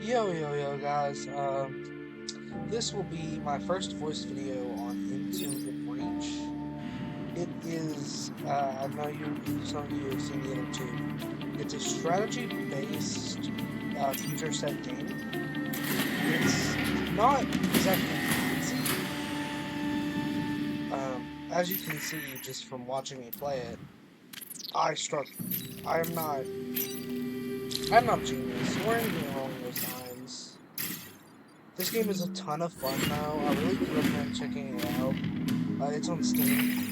Yo guys, this will be my first voice video on Into the Breach. It is, I know some of you have seen the other two. It's a strategy-based future set game. It's not exactly easy. As you can see just from watching me play it, I struggle. I'm not, I'm not a genius or anything along those lines. This game is a ton of fun though. I really do recommend checking it out. It's on Steam.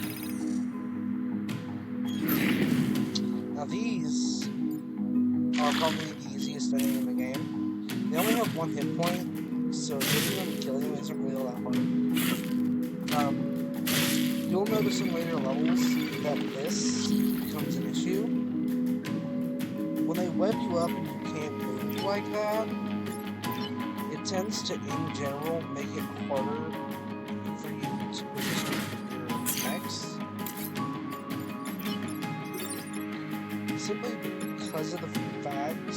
Now these are probably the easiest thing in the game. They only have one hit point, so getting them and killing them isn't really all that hard. You'll notice in later levels that this becomes an issue. When they web you up and you can't move like that, it tends to, in general, make it harder for you to position your attacks. Simply because of the fact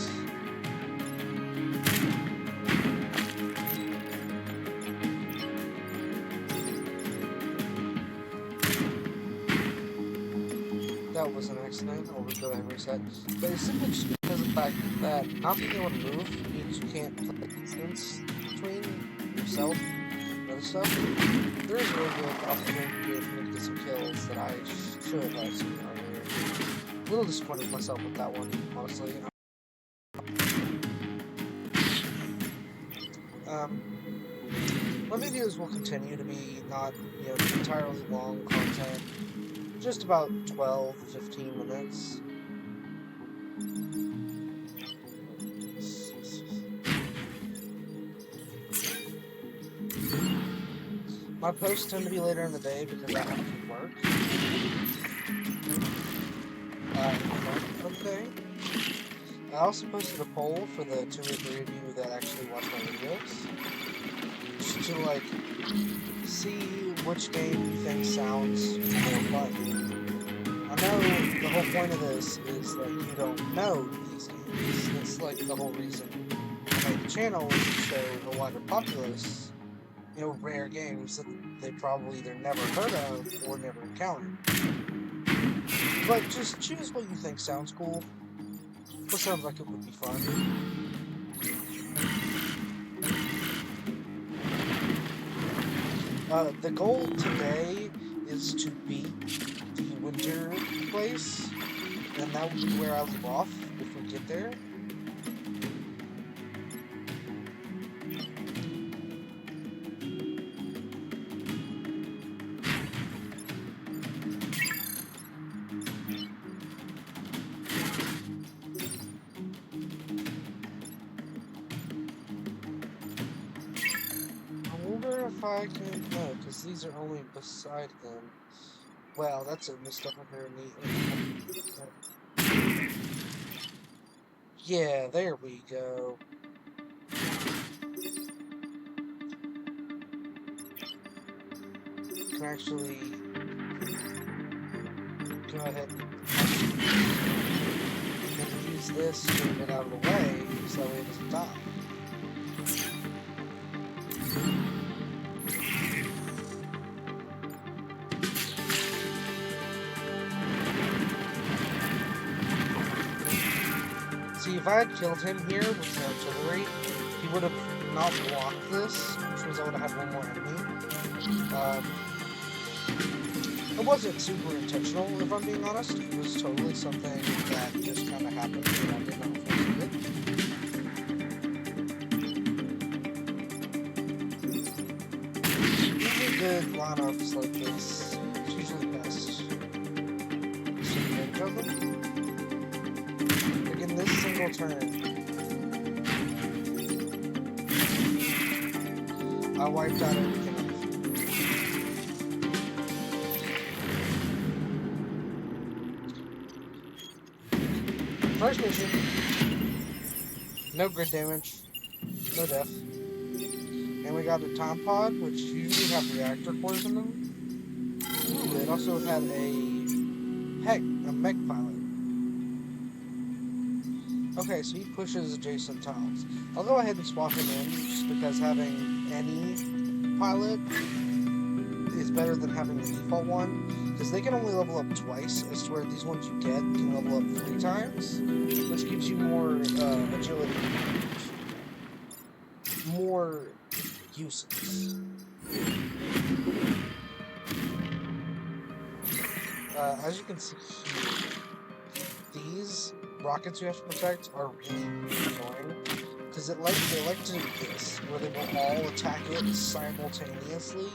that was an accident. I'll go ahead and reset. But it's simply just because of the fact that not being able to move means you can't play distance between yourself and other stuff. There is a really good opportunity for me to get some kills that I should have seen earlier. A little disappointed with myself with that one, honestly. My videos will continue to be not, entirely long content, just about 12 to 15 minutes. My posts tend to be later in the day because I have to work. Okay. I also posted a poll for the 2 or 3 of you that actually watch my videos to, like, see which game you think sounds more fun. I know the whole point of this is that you don't know these games. That's, like, the whole reason I made the channel was to show the wider populace, rare games that they probably either never heard of or never encountered. But just choose what you think sounds cool. What sounds like it would be fun. The goal today is to beat the winter place, and that will be where I leave off if we get there. If I can, no, because these are only beside him. Wow, that's a missed up here. Yeah, there we go. Can actually go ahead and use this to get out of the way so that way it doesn't die. See, if I had killed him here with the artillery, he would have not blocked this, which means I would have had one more enemy. It wasn't super intentional, if I'm being honest. It was totally something that just kind of happened, and I did not foresee it. Usually good lineups like this, it's usually best. Some range of them. This single turn, I wiped out everything. First mission, no grid damage, no death, and we got a time pod, which usually have reactor cores in them. Ooh, it also had a mech pilot. Okay, so he pushes adjacent tiles. I'll go ahead and swap him in, just because having any pilot is better than having the default one, because they can only level up twice, as to where these ones you get can level up 3 times, which gives you more agility, more uses. As you can see here, these rockets you have to protect are really, really annoying, because they like to do this, where they will all attack it simultaneously.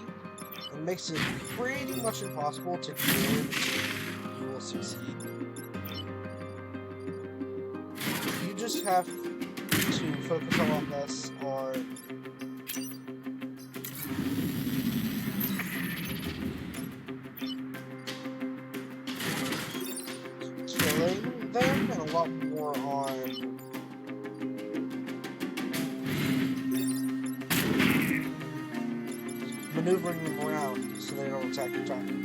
It makes it pretty much impossible to kill it if you will succeed. You just have to focus a lot less on killing them and a lot more on maneuvering them around so they don't attack your target.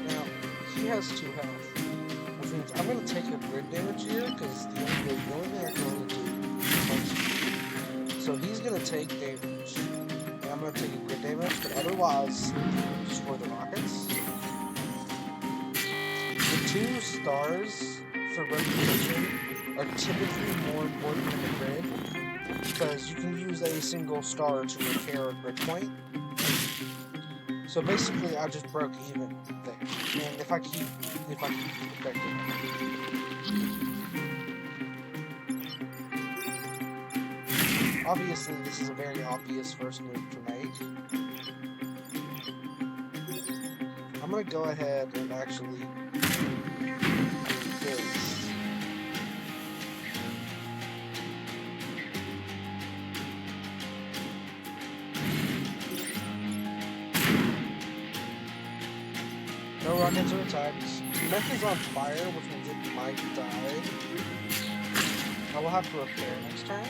Now, he has 2 health, which means I'm going to take a grid damage here, because the only thing I can really do is punch. So he's going to take damage, and I'm going to take a grid damage, but otherwise, destroy the rockets. The 2 stars for reputation are typically more important than the grid, because you can use a single star to repair a grid point. So basically, I just broke even there, and if I keep protecting it. Obviously, this is a very obvious first move to make. I'm gonna go ahead and actually do this. No rockets are attacked. Mech is on fire, which means it might die. I will have to repair next turn.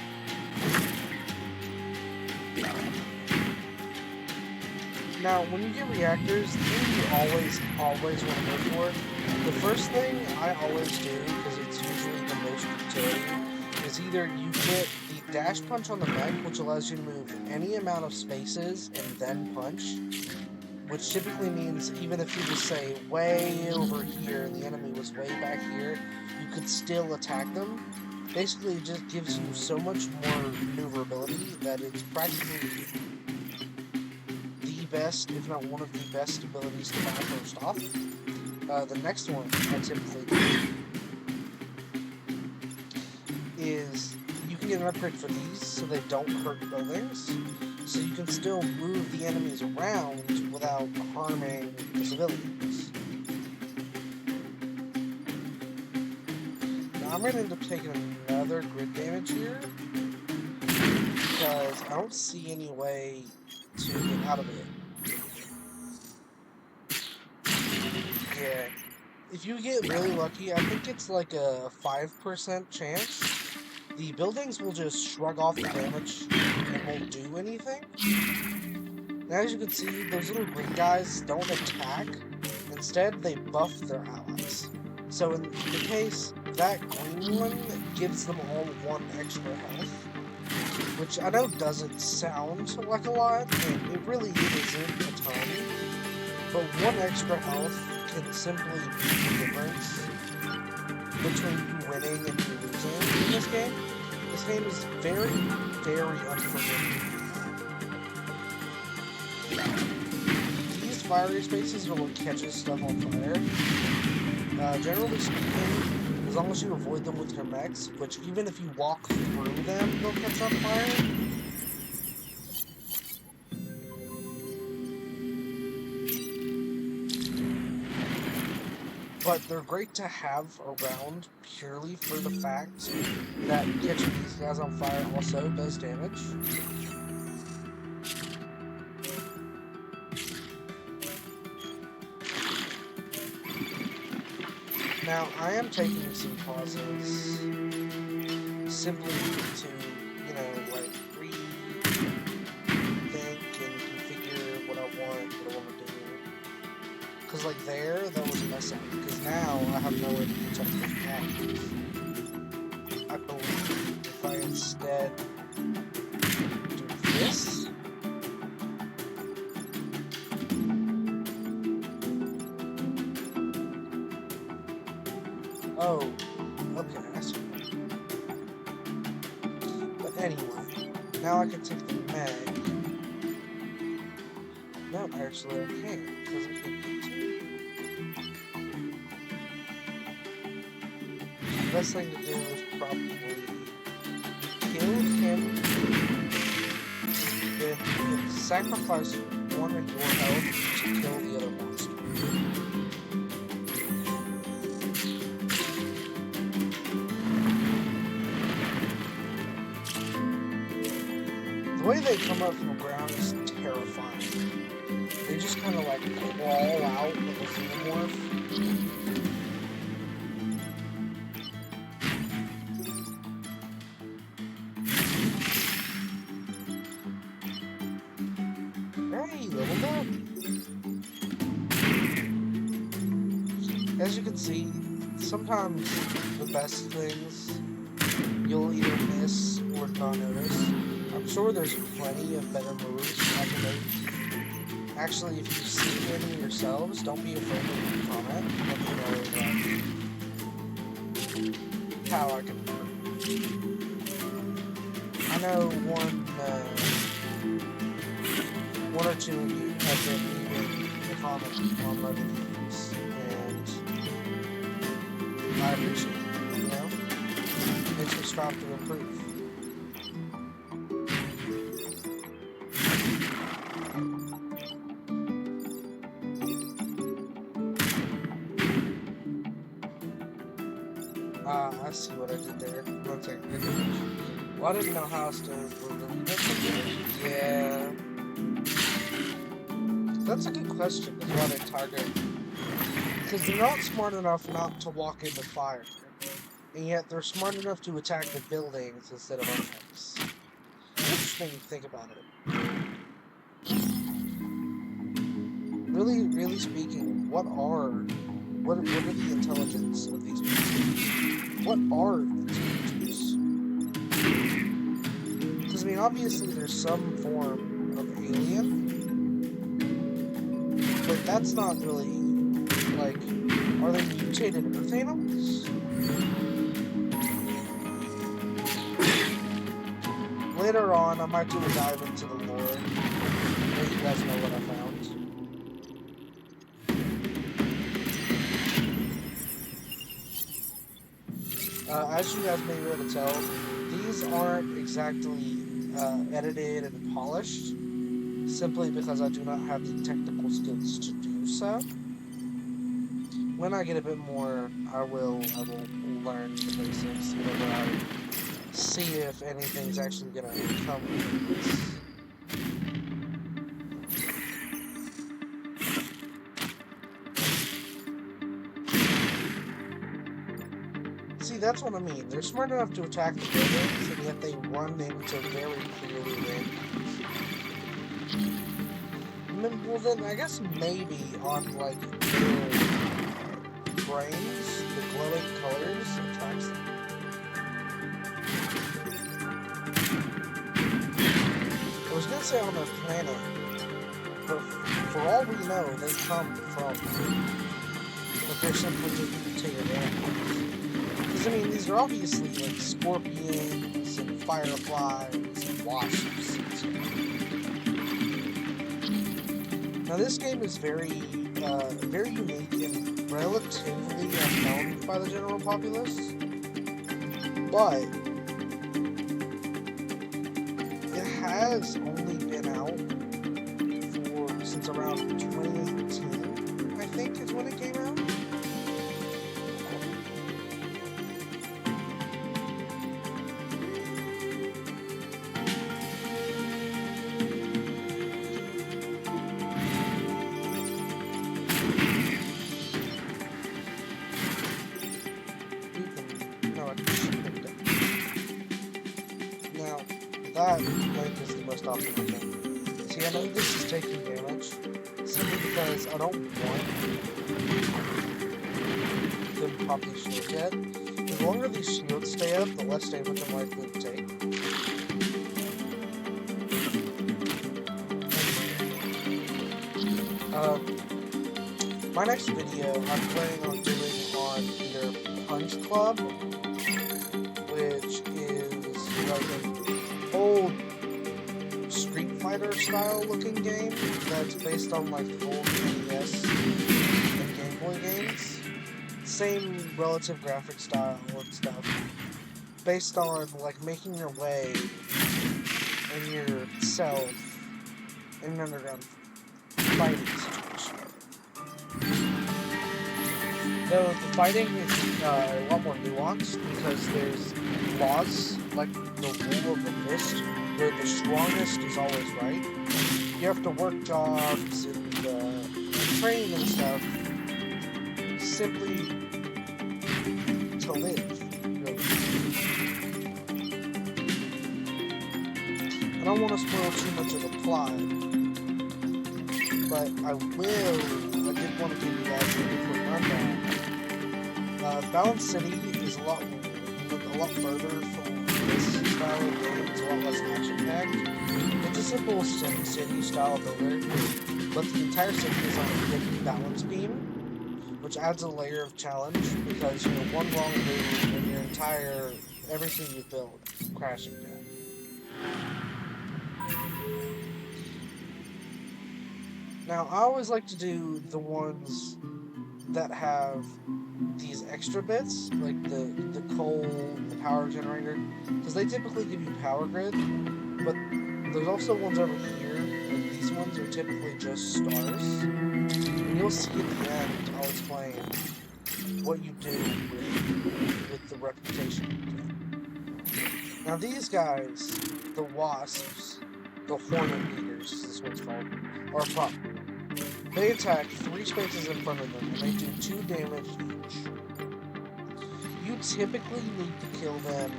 Now, when you get reactors, the thing you always want to go for, the first thing I always do, because it's usually the most utility, is either you get the dash punch on the mech, which allows you to move any amount of spaces and then punch, which typically means even if you just say way over here and the enemy was way back here, you could still attack them. Basically, it just gives you so much more maneuverability that it's practically the best, if not one of the best abilities to buy first off. The next one I typically do is you can get an upgrade for these so they don't hurt buildings, so you can still move the enemies around without harming the civilians. Now I'm going to end up taking another grid damage here, because I don't see any way to get out of it. Yeah. If you get really lucky, I think it's like a 5% chance, the buildings will just shrug off the damage and won't do anything. Now, as you can see, those little green guys don't attack. Instead, they buff their allies. So in the case, that green one gives them all 1 extra health, which I know doesn't sound like a lot, and it really isn't a ton, but 1 extra health can simply be the difference between you winning and you losing in this game. This game is very, very unforgiving. These fiery spaces are what catches stuff on fire. Generally speaking, as long as you avoid them with your mechs, which even if you walk through them, they'll catch on fire. But they're great to have around purely for the fact that catching these guys on fire also does damage. Now, I am taking some pauses simply to, like, rethink and configure Because, like, that was messing. Because now I have nowhere to protect those mags. I believe if I instead do this. Oh, okay, I see. But anyway, now I can take the mag. No, actually I can't, because I can't get to it. The best thing to do is probably kill him, then sacrifice one of your health to kill the other monster. The way they come up from the ground is terrifying. They just kind of like crawl out of a xenomorph. Hey, leveled up! As you can see, sometimes the best things you'll either miss or not notice. I'm sure there's plenty of better moves I can make. Actually, if you see any yourselves, don't be afraid to comment. Let me know how I can improve. I know one or two of you have been leaving a comment on my videos, and I appreciate it, you know? It makes me strive to improve. I see what I did there. One second. Well, I didn't know how to delete it. Yeah. That's a good question, is why they target. Because they're not smart enough not to walk into fire. And yet they're smart enough to attack the buildings instead of objects. Interesting to think about it. Really speaking, what are the intelligence of these people? What are these creatures? Because, I mean, obviously there's some form of alien, but that's not really, like, are they mutated Earth animals? Later on, I might do a dive into the lore, let you guys know what I found. As you guys may be able to tell, these aren't exactly edited and polished, simply because I do not have the technical skills to do so. When I get a bit more, I will learn the basics whenever I see if anything's actually gonna come from this. See, that's what I mean. They're smart enough to attack the buildings, and yet they run into very clearly random. Well, then, I guess maybe on, like, their brains, the glowing colors attracts them. I was gonna say on their planet, but for all we know, they come from, but they're simply mutated animals. Because, I mean, these are obviously, like, scorpions and fireflies and wasps and stuff. Now, this game is very unique and relatively unknown by the general populace, but it has only been out since around 2018, I think is when it came out. That link is the most optimal thing. See, yeah, no, this is taking damage. Simply because I don't want them to pop these shields yet. The longer these shields stay up, the less damage I'm likely to take. My next video I'm planning on doing on either Punch Club, which is like an old Street Fighter style looking game that's based on like the old NES and Game Boy games. Same relative graphic style and stuff. Based on like making your way and yourself in an underground fighting situation. Though the fighting is a lot more nuanced because there's laws, like the rule of the fist, where the strongest is always right. You have to work jobs and train and stuff simply to live, really. I don't want to spoil too much of the plot, but I did want to give you guys a quick rundown. Balance City is a lot further from this style of game. It's a lot less action-packed. It's a simple sim city style builder, but the entire city is on a big balance beam, which adds a layer of challenge because one wrong move and everything you build crashing down. Now, I always like to do the ones that have these extra bits, like the coal, the power generator, because they typically give you power grid, but there's also ones over here, like these ones are typically just stars, and you'll see at the end, I'll explain what you do with the reputation you get. Now these guys, the wasps, the hornet leaders, is this what it's called, are prop. They attack 3 spaces in front of them, and they do 2 damage each. You typically need to kill them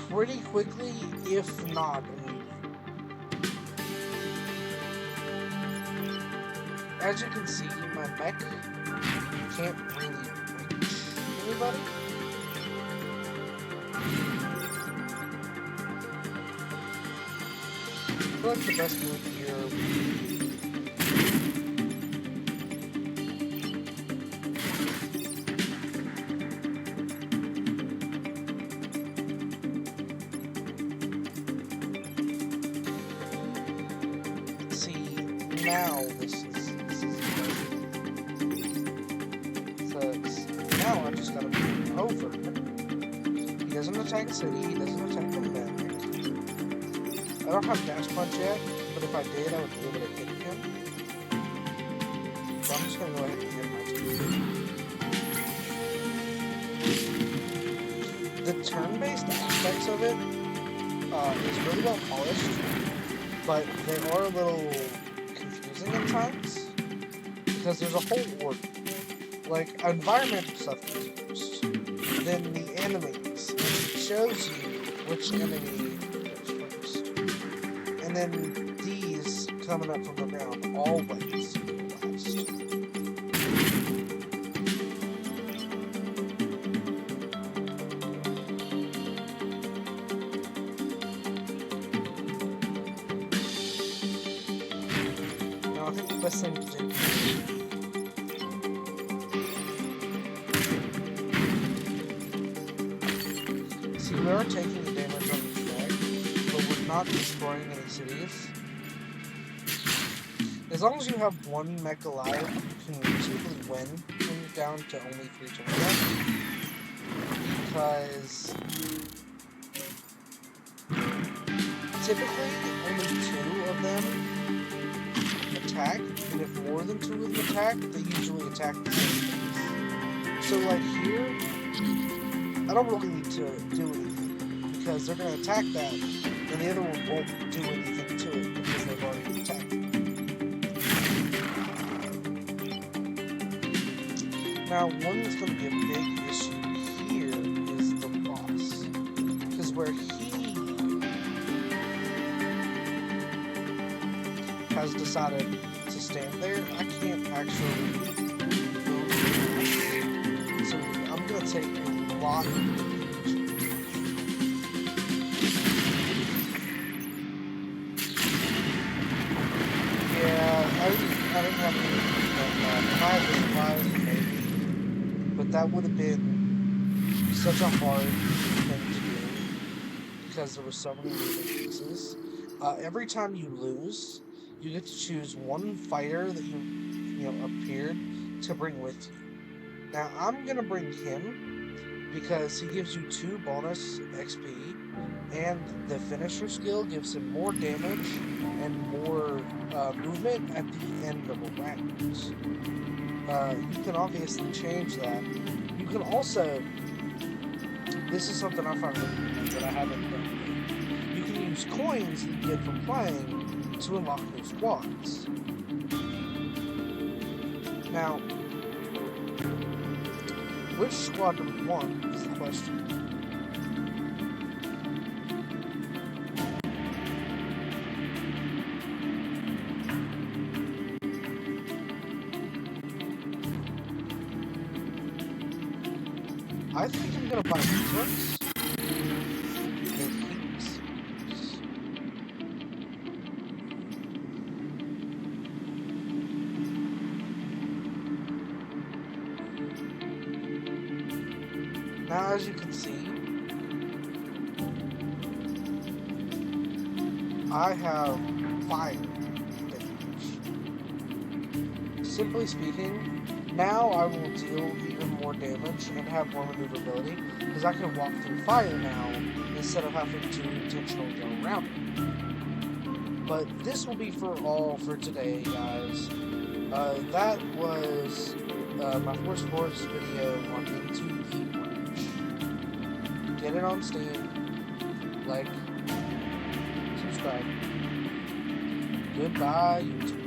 pretty quickly, if not immediately. As you can see, my mech can't really reach anybody. I feel like the best move here would be now this is so now I just gotta move him over. He doesn't attack the city, he doesn't attack the mech. I don't have dash punch yet, but if I did, I would be able to hit him. So I'm just gonna go ahead and hit my 2. The turn-based aspects of it is really well polished, but they are a little at times, because there's a whole order. Like, environmental stuff goes first, then the enemies, which shows you which enemy goes first, and then these coming up from the ground always go last. I think the best thing to do. See, we are taking the damage on each leg, but we're not destroying any cities. As long as you have 1 mech alive, you can easily win when you're down to only 3 to 1. Because typically only 2 of them attack, and if more than 2 of them attack, they usually attack the same things. So like here, I don't really need to do anything, because they're going to attack that, and the other one won't do anything to it, because they've already attacked it. Now, one that's going to be a big issue here is the boss, because where he has decided to stand there, I can't actually move fast. So I'm gonna take a lot of damage. Yeah, I didn't have anything like that. If I had survived, maybe. But that would have been such a hard thing to do because there were so many moving pieces. Every time you lose, you get to choose one fighter that appeared to bring with you. Now I'm gonna bring him because he gives you 2 bonus XP, and the finisher skill gives him more damage and more movement at the end of a round. You can obviously change that. You can also, this is something I found really cool that I haven't done yet. You can use coins that you get from playing to unlock new squads. Now, which squad do we want is the question. I think I'm gonna buy these ones. Now, as you can see, I have fire damage. Simply speaking, now I will deal even more damage and have more maneuverability because I can walk through fire now instead of having to intentionally go around it. But this will be all for today, guys. That was my Force Sports video on Into the Orange. Get it on Steam, like, subscribe. Goodbye, YouTube.